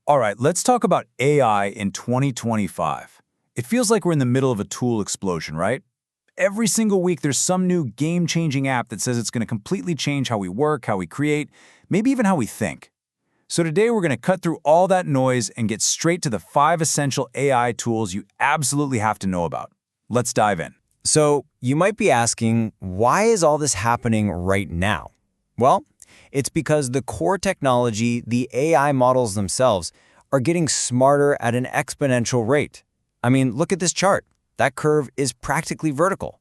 All right, let's talk about AI in 2025. It feels like we're in the middle of a tool explosion, right? Every single week, there's some new game-changing app that says it's going to completely change how we work, how we create, maybe even how we think. So today, we're going to cut through all that noise and get straight to the 5 essential AI tools you absolutely have to know about. Let's dive in. So you might be asking, why is all this happening right now? Well, it's because the core technology, the AI models themselves, are getting smarter at an exponential rate. I mean, look at this chart. That curve is practically vertical.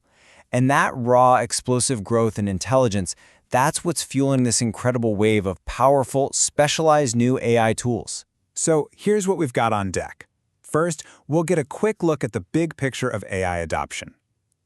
And that raw, explosive growth and intelligence, that's what's fueling this incredible wave of powerful, specialized new AI tools. So here's what we've got on deck. First, we'll get a quick look at the big picture of AI adoption.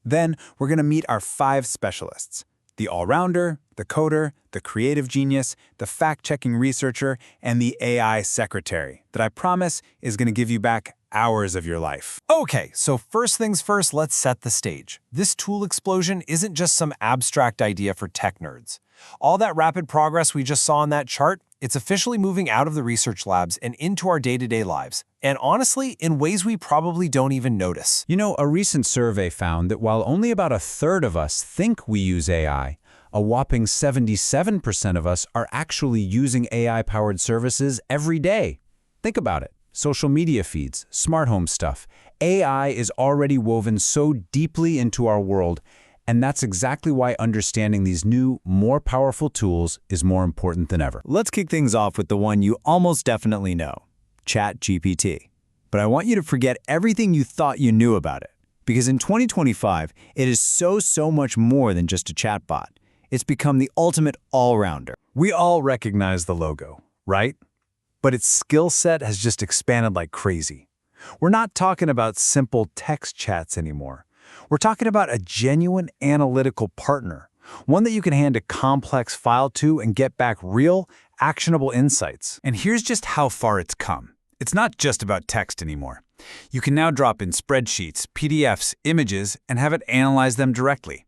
Then, we're going to meet our 5 specialists: the all-rounder, the coder, the creative genius, the fact-checking researcher, and the AI secretary that I promise is going to give you back hours of your life. Okay, so first things first, let's set the stage. This tool explosion isn't just some abstract idea for tech nerds. All that rapid progress we just saw on that chart, it's officially moving out of the research labs and into our day-to-day lives. And honestly, in ways we probably don't even notice. You know, a recent survey found that while only about a third of us think we use AI, a whopping 77% of us are actually using AI-powered services every day. Think about it. Social media feeds, smart home stuff. AI is already woven so deeply into our world, and that's exactly why understanding these new, more powerful tools is more important than ever. Let's kick things off with the one you almost definitely know, ChatGPT. But I want you to forget everything you thought you knew about it, because in 2025, it is so much more than just a chatbot. It's become the ultimate all-rounder. We all recognize the logo, right? But its skill set has just expanded like crazy. We're not talking about simple text chats anymore. We're talking about a genuine analytical partner, one that you can hand a complex file to and get back real, actionable insights. And here's just how far it's come. It's not just about text anymore. You can now drop in spreadsheets, PDFs, images, and have it analyze them directly.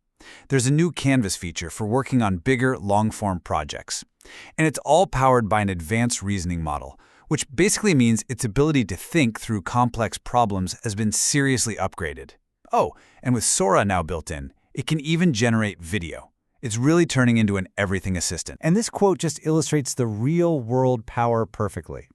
There's a new Canvas feature for working on bigger, long-form projects. And it's all powered by an advanced reasoning model, which basically means its ability to think through complex problems has been seriously upgraded. Oh, and with Sora now built in, it can even generate video. It's really turning into an everything assistant. And this quote just illustrates the real-world power perfectly.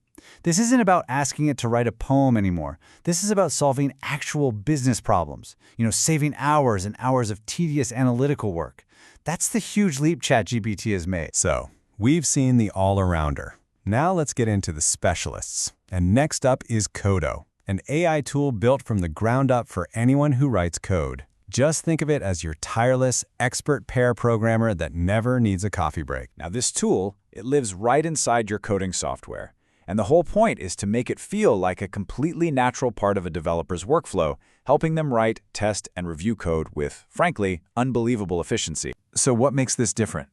This isn't about asking it to write a poem anymore. This is about solving actual business problems, saving hours and hours of tedious analytical work. That's the huge leap ChatGPT has made. So, we've seen the all-arounder. Now let's get into the specialists. And next up is Codo, an AI tool built from the ground up for anyone who writes code. Just think of it as your tireless, expert pair programmer that never needs a coffee break. Now this tool, it lives right inside your coding software. And the whole point is to make it feel like a completely natural part of a developer's workflow, helping them write, test, and review code with, frankly, unbelievable efficiency. So what makes this different?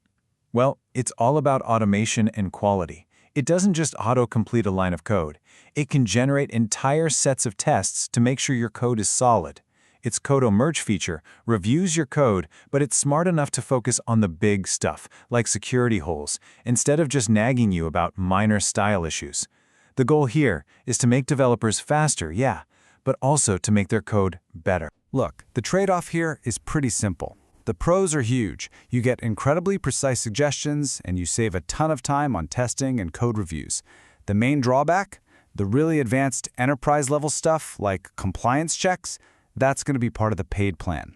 Well, it's all about automation and quality. It doesn't just auto-complete a line of code. It can generate entire sets of tests to make sure your code is solid. Its Codo Merge feature reviews your code, but it's smart enough to focus on the big stuff, like security holes, instead of just nagging you about minor style issues. The goal here is to make developers faster, yeah, but also to make their code better. Look, the trade-off here is pretty simple. The pros are huge. You get incredibly precise suggestions, and you save a ton of time on testing and code reviews. The main drawback? The really advanced enterprise-level stuff, like compliance checks, that's going to be part of the paid plan.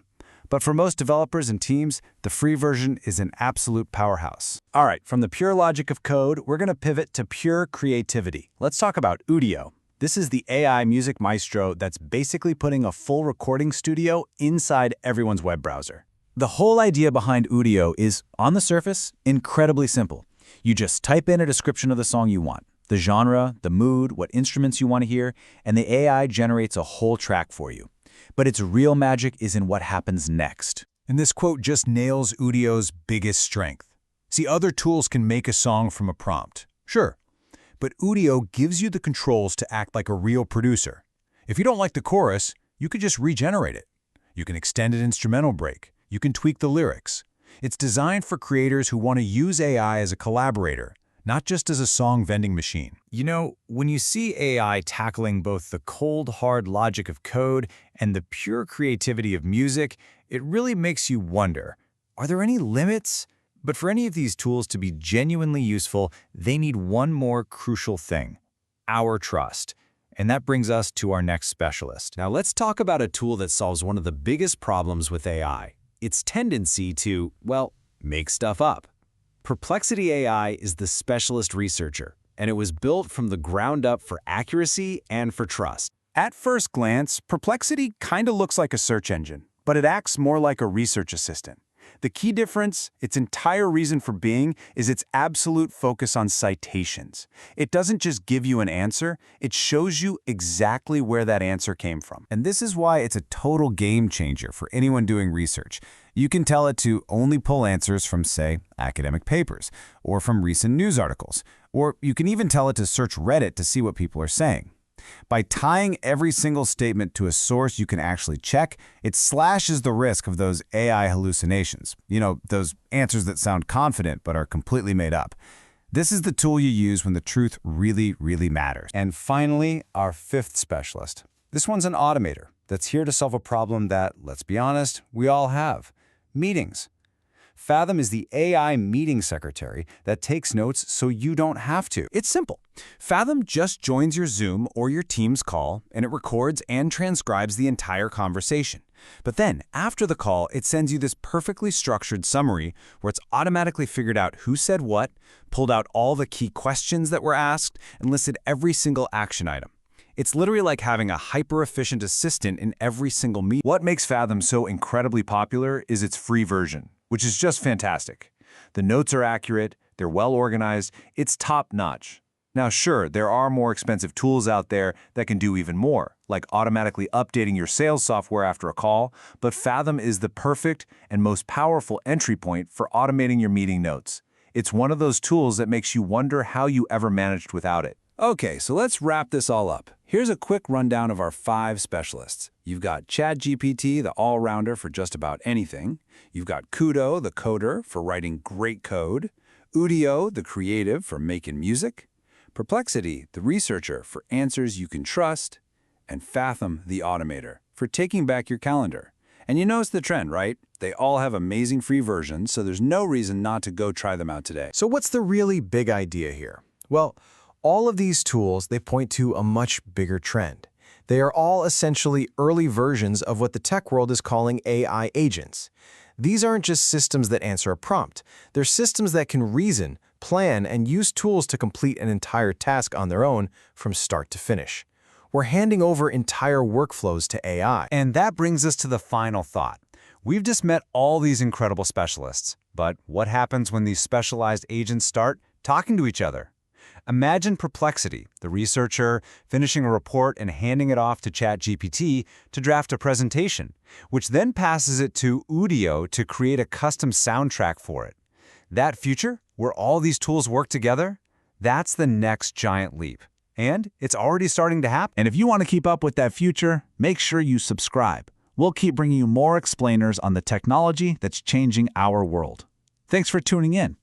But for most developers and teams, the free version is an absolute powerhouse. All right, from the pure logic of code, we're going to pivot to pure creativity. Let's talk about Udio. This is the AI music maestro that's basically putting a full recording studio inside everyone's web browser. The whole idea behind Udio is, on the surface, incredibly simple. You just type in a description of the song you want, the genre, the mood, what instruments you want to hear, and the AI generates a whole track for you. But its real magic is in what happens next. And this quote just nails Udio's biggest strength. See, other tools can make a song from a prompt. Sure. But Udio gives you the controls to act like a real producer. If you don't like the chorus, you could just regenerate it. You can extend an instrumental break. You can tweak the lyrics. It's designed for creators who want to use AI as a collaborator, not just as a song vending machine. You know, when you see AI tackling both the cold, hard logic of code and the pure creativity of music, it really makes you wonder, are there any limits? But for any of these tools to be genuinely useful, they need one more crucial thing: our trust. And that brings us to our next specialist. Now let's talk about a tool that solves one of the biggest problems with AI, its tendency to, well, make stuff up. Perplexity AI is the specialist researcher, and it was built from the ground up for accuracy and for trust. At first glance, Perplexity kind of looks like a search engine, but it acts more like a research assistant. The key difference, its entire reason for being, is its absolute focus on citations. It doesn't just give you an answer, it shows you exactly where that answer came from. And this is why it's a total game changer for anyone doing research. You can tell it to only pull answers from, say, academic papers, or from recent news articles, or you can even tell it to search Reddit to see what people are saying. By tying every single statement to a source you can actually check, it slashes the risk of those AI hallucinations. You know, those answers that sound confident but are completely made up. This is the tool you use when the truth really, really matters. And finally, our fifth specialist. This one's an automator that's here to solve a problem that, let's be honest, we all have: meetings. Fathom is the AI meeting secretary that takes notes so you don't have to. It's simple. Fathom just joins your Zoom or your Teams call, and it records and transcribes the entire conversation. But then, after the call, it sends you this perfectly structured summary where it's automatically figured out who said what, pulled out all the key questions that were asked, and listed every single action item. It's literally like having a hyper-efficient assistant in every single meeting. What makes Fathom so incredibly popular is its free version, which is just fantastic. The notes are accurate, they're well organized, it's top-notch. Now sure, there are more expensive tools out there that can do even more, like automatically updating your sales software after a call, but Fathom is the perfect and most powerful entry point for automating your meeting notes. It's one of those tools that makes you wonder how you ever managed without it. Okay, so let's wrap this all up. Here's a quick rundown of our 5 specialists. You've got ChatGPT, the all-rounder for just about anything. You've got Kudo, the coder, for writing great code. Udio, the creative, for making music. Perplexity, the researcher, for answers you can trust. And Fathom, the automator, for taking back your calendar. And you notice the trend, right? They all have amazing free versions, so there's no reason not to go try them out today. So what's the really big idea here? Well, all of these tools, they point to a much bigger trend. They are all essentially early versions of what the tech world is calling AI agents. These aren't just systems that answer a prompt. They're systems that can reason, plan, and use tools to complete an entire task on their own from start to finish. We're handing over entire workflows to AI. And that brings us to the final thought. We've just met all these incredible specialists, but what happens when these specialized agents start talking to each other? Imagine Perplexity, the researcher, finishing a report and handing it off to ChatGPT to draft a presentation, which then passes it to Udio to create a custom soundtrack for it. That future, where all these tools work together, that's the next giant leap. And it's already starting to happen. And if you want to keep up with that future, make sure you subscribe. We'll keep bringing you more explainers on the technology that's changing our world. Thanks for tuning in.